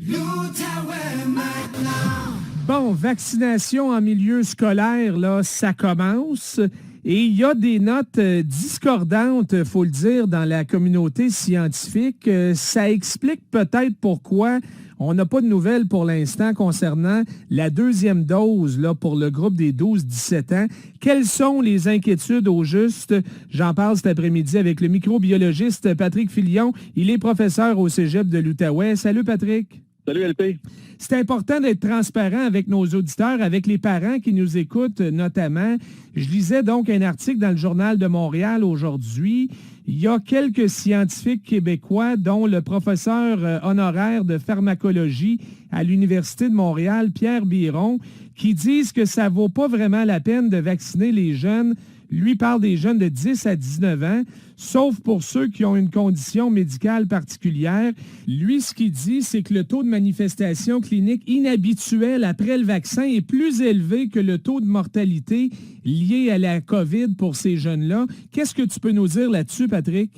L'Outaouais maintenant. Bon, vaccination en milieu scolaire, là, ça commence. Et il y a des notes discordantes, faut le dire, dans la communauté scientifique. Ça explique peut-être pourquoi on n'a pas de nouvelles pour l'instant concernant la deuxième dose là, pour le groupe des 12-17 ans. Quelles sont les inquiétudes au juste? J'en parle cet après-midi avec le microbiologiste Patrick Filion. Il est professeur au Cégep de l'Outaouais. Salut Patrick. Salut LP. C'est important d'être transparent avec nos auditeurs, avec les parents qui nous écoutent notamment. Je lisais donc un article dans le Journal de Montréal aujourd'hui. Il y a quelques scientifiques québécois, dont le professeur honoraire de pharmacologie à l'Université de Montréal, Pierre Biron, qui disent que ça ne vaut pas vraiment la peine de vacciner les jeunes. Lui parle des jeunes de 10 à 19 ans, sauf pour ceux qui ont une condition médicale particulière. Lui, ce qu'il dit, c'est que le taux de manifestation clinique inhabituelle après le vaccin est plus élevé que le taux de mortalité lié à la COVID pour ces jeunes-là. Qu'est-ce que tu peux nous dire là-dessus, Patrick?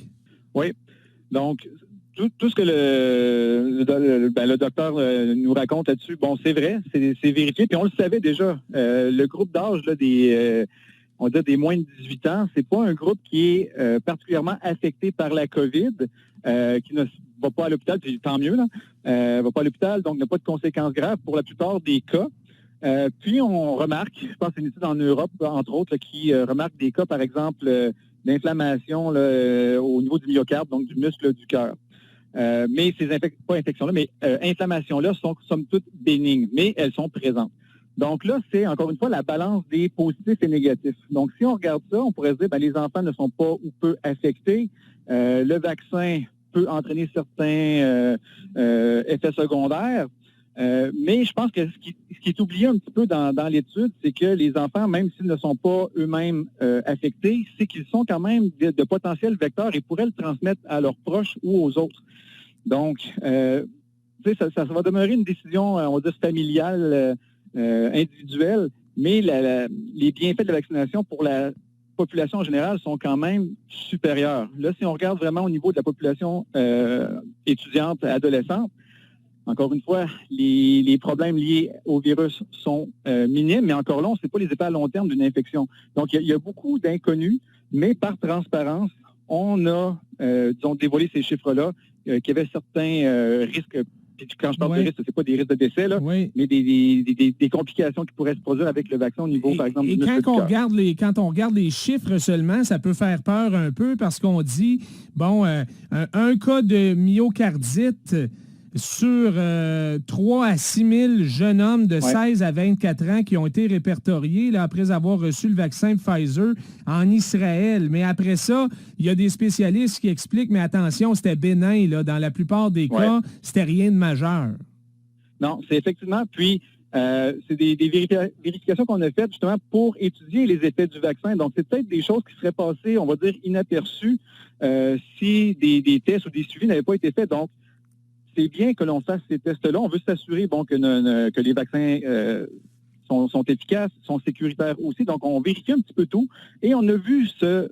Oui, donc tout ce que le docteur nous raconte là-dessus, bon, c'est vrai, c'est vérifié, puis on le savait déjà. Le groupe d'âge là, on va dire des moins de 18 ans, c'est pas un groupe qui est particulièrement affecté par la COVID, qui ne va pas à l'hôpital, puis tant mieux, là, va pas à l'hôpital, donc n'a pas de conséquences graves pour la plupart des cas. Puis on remarque, je pense que c'est une étude en Europe, entre autres, là, qui remarque des cas, par exemple, d'inflammation au niveau du myocarde, donc du muscle du cœur. Mais ces infections-là, mais inflammations-là sont somme toute bénignes, mais elles sont présentes. Donc là, c'est encore une fois la balance des positifs et négatifs. Donc si on regarde ça, on pourrait se dire que les enfants ne sont pas ou peu affectés. Le vaccin peut entraîner certains effets secondaires. Mais je pense que ce qui est oublié un petit peu dans l'étude, c'est que les enfants, même s'ils ne sont pas eux-mêmes affectés, c'est qu'ils sont quand même de potentiels vecteurs et pourraient le transmettre à leurs proches ou aux autres. Donc, ça va demeurer une décision, on va dire, familiale, individuelle, mais les bienfaits de la vaccination pour la population en général sont quand même supérieurs. Là, si on regarde vraiment au niveau de la population étudiante, adolescente, encore une fois, les problèmes liés au virus sont minimes, mais encore là, on ne sait pas les effets à long terme d'une infection. Donc, il y a beaucoup d'inconnus, mais par transparence, on a, disons, dévoilé ces chiffres-là, qu'il y avait certains risques. Puis quand je parle de risques, ce n'est pas des risques de décès, là, mais des complications qui pourraient se produire avec le vaccin au niveau, par exemple, du muscle du cœur. Quand on regarde les chiffres seulement, ça peut faire peur un peu parce qu'on dit, bon, un cas de myocardite sur 3 à 6 000 jeunes hommes de 16 à 24 ans qui ont été répertoriés là, après avoir reçu le vaccin Pfizer en Israël. Mais après ça, il y a des spécialistes qui expliquent, mais attention, c'était bénin. Là, dans la plupart des cas, c'était rien de majeur. Non, c'est effectivement. Puis, c'est des vérifications qu'on a faites justement pour étudier les effets du vaccin. Donc, c'est peut-être des choses qui seraient passées, on va dire, inaperçues si des tests ou des suivis n'avaient pas été faits. Donc, c'est bien que l'on fasse ces tests-là. On veut s'assurer que les vaccins sont efficaces, sont sécuritaires aussi. Donc, on vérifie un petit peu tout. Et on a vu ce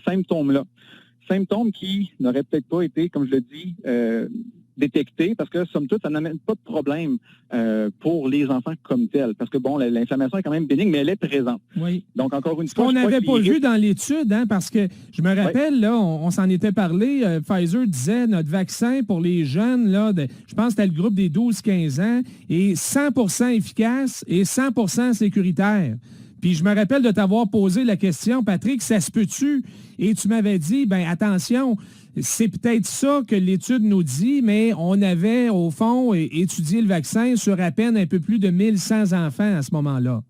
symptôme-là. Symptôme qui n'aurait peut-être pas été, comme je le dis, détecté, parce que, somme toute, ça n'amène pas de problème pour les enfants comme tels. Parce que, bon, l'inflammation est quand même bénigne, mais elle est présente. Oui. Donc, encore une fois, on n'avait pas vu dans l'étude, hein, parce que je me rappelle, là, on s'en était parlé, Pfizer disait, notre vaccin pour les jeunes, là, je pense que c'était le groupe des 12-15 ans, est 100% efficace et 100% sécuritaire. Puis je me rappelle de t'avoir posé la question, Patrick, ça se peut-tu? Et tu m'avais dit, ben attention, c'est peut-être ça que l'étude nous dit, mais on avait, au fond, étudié le vaccin sur à peine un peu plus de 1100 enfants à ce moment-là.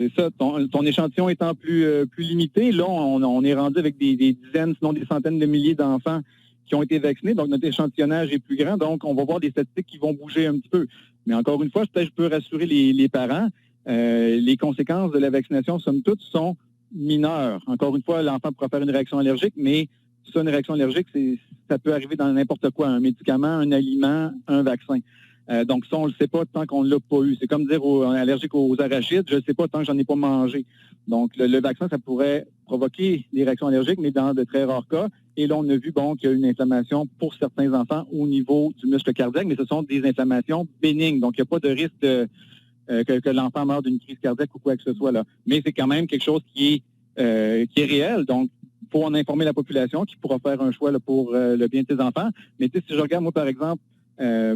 C'est ça. Ton échantillon étant plus limité, là, on est rendu avec des dizaines, sinon des centaines de milliers d'enfants qui ont été vaccinés. Donc, notre échantillonnage est plus grand. Donc, on va voir des statistiques qui vont bouger un petit peu. Mais encore une fois, peut-être je peux rassurer les parents. Les conséquences de la vaccination, somme toute, sont mineures. Encore une fois, l'enfant pourra faire une réaction allergique, mais ça, une réaction allergique, ça peut arriver dans n'importe quoi, un médicament, un aliment, un vaccin. Donc ça, on ne le sait pas tant qu'on ne l'a pas eu. C'est comme dire on est allergique aux arachides, je ne sais pas tant que j'en ai pas mangé. Donc le vaccin, ça pourrait provoquer des réactions allergiques, mais dans de très rares cas. Et là, on a vu qu'il y a une inflammation pour certains enfants au niveau du muscle cardiaque, mais ce sont des inflammations bénignes. Donc, il n'y a pas de risque que l'enfant meure d'une crise cardiaque ou quoi que ce soit là. Mais c'est quand même quelque chose qui est réel. Donc, il faut en informer la population qui pourra faire un choix là, pour le bien de ses enfants. Mais tu sais, si je regarde, moi, par exemple,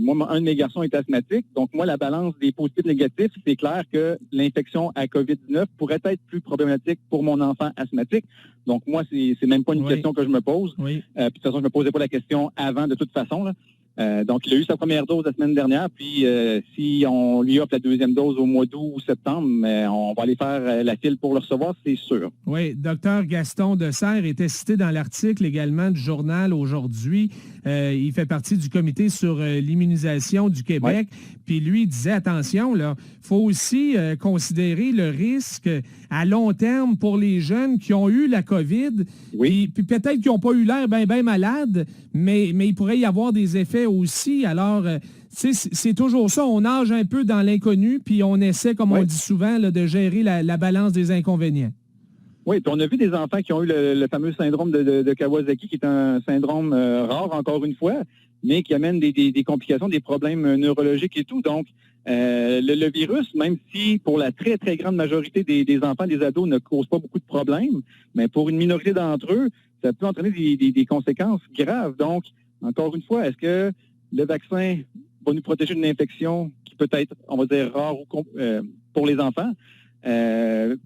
moi, un de mes garçons est asthmatique. Donc, moi, la balance des positifs négatifs, c'est clair que l'infection à COVID-19 pourrait être plus problématique pour mon enfant asthmatique. Donc, moi, c'est même pas une question que je me pose. Oui. Puis, de toute façon, je me posais pas la question avant, de toute façon, là. Donc, il a eu sa première dose la semaine dernière, puis si on lui offre la deuxième dose au mois d'août ou septembre, on va aller faire la file pour le recevoir, c'est sûr. Oui, docteur Gaston Desserre était cité dans l'article également du journal aujourd'hui. Il fait partie du comité sur l'immunisation du Québec. Puis lui, il disait, attention, il faut aussi considérer le risque à long terme pour les jeunes qui ont eu la COVID. Puis peut-être qu'ils n'ont pas eu l'air bien malades, mais il pourrait y avoir des effets aussi. Alors, c'est toujours ça. On nage un peu dans l'inconnu, puis on essaie, comme on dit souvent, là, de gérer la balance des inconvénients. Oui, puis on a vu des enfants qui ont eu le fameux syndrome de Kawasaki, qui est un syndrome rare, encore une fois, mais qui amène des complications, des problèmes neurologiques et tout. Donc, le virus, même si pour la très, très grande majorité des enfants, des ados, ne cause pas beaucoup de problèmes, mais pour une minorité d'entre eux, ça peut entraîner des conséquences graves. Donc, encore une fois, est-ce que le vaccin va nous protéger d'une infection qui peut être, on va dire, rare pour les enfants,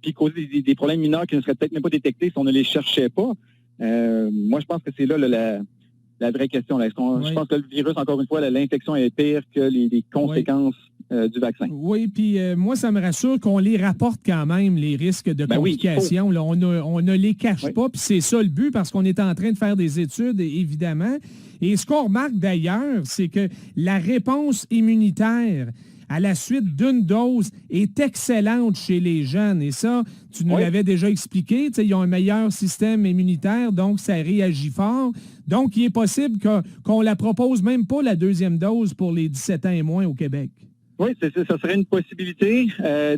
puis causer des problèmes mineurs qui ne seraient peut-être même pas détectés si on ne les cherchait pas? Moi, je pense que c'est là la vraie question. Là. Je pense que le virus, encore une fois, l'infection est pire que les conséquences du vaccin. Oui, puis moi, ça me rassure qu'on les rapporte quand même, les risques de complications. Là, on ne les cache pas, puis c'est ça le but, parce qu'on est en train de faire des études, évidemment. Et ce qu'on remarque d'ailleurs, c'est que la réponse immunitaire à la suite d'une dose est excellente chez les jeunes. Et ça, tu nous l'avais déjà expliqué. Ils ont un meilleur système immunitaire, donc ça réagit fort. Donc, il est possible qu'on la propose même pas, la deuxième dose, pour les 17 ans et moins au Québec. Oui, ça serait une possibilité.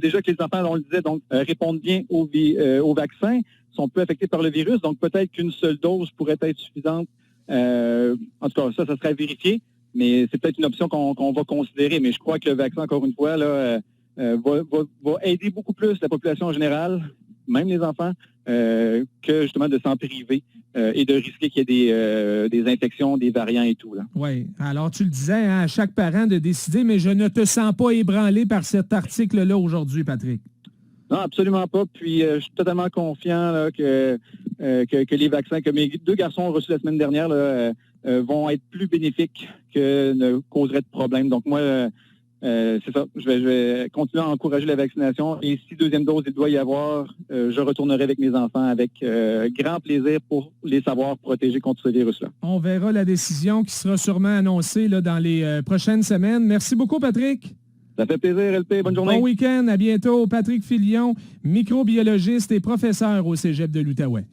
Déjà que les enfants, on le disait, donc répondent bien au vaccin, sont peu affectés par le virus. Donc, peut-être qu'une seule dose pourrait être suffisante. En tout cas, ça serait à vérifier. Mais c'est peut-être une option qu'on va considérer. Mais je crois que le vaccin, encore une fois, là, va aider beaucoup plus la population en général, même les enfants, que justement de s'en priver et de risquer qu'il y ait des infections, des variants et tout. Oui. Alors, tu le disais, à chaque parent de décider, mais je ne te sens pas ébranlé par cet article-là aujourd'hui, Patrick. Non, absolument pas. Puis, je suis totalement confiant là, que les vaccins que mes 2 garçons ont reçus la semaine dernière là, vont être plus bénéfiques que ne causeraient de problème. Donc, moi, c'est ça. Je vais continuer à encourager la vaccination. Et si deuxième dose, il doit y avoir, je retournerai avec mes enfants avec grand plaisir pour les savoir protéger contre ce virus-là. On verra la décision qui sera sûrement annoncée là, dans les prochaines semaines. Merci beaucoup, Patrick. Ça fait plaisir, LP. Bonne journée. Bon week-end. À bientôt. Patrick Filion, microbiologiste et professeur au Cégep de l'Outaouais.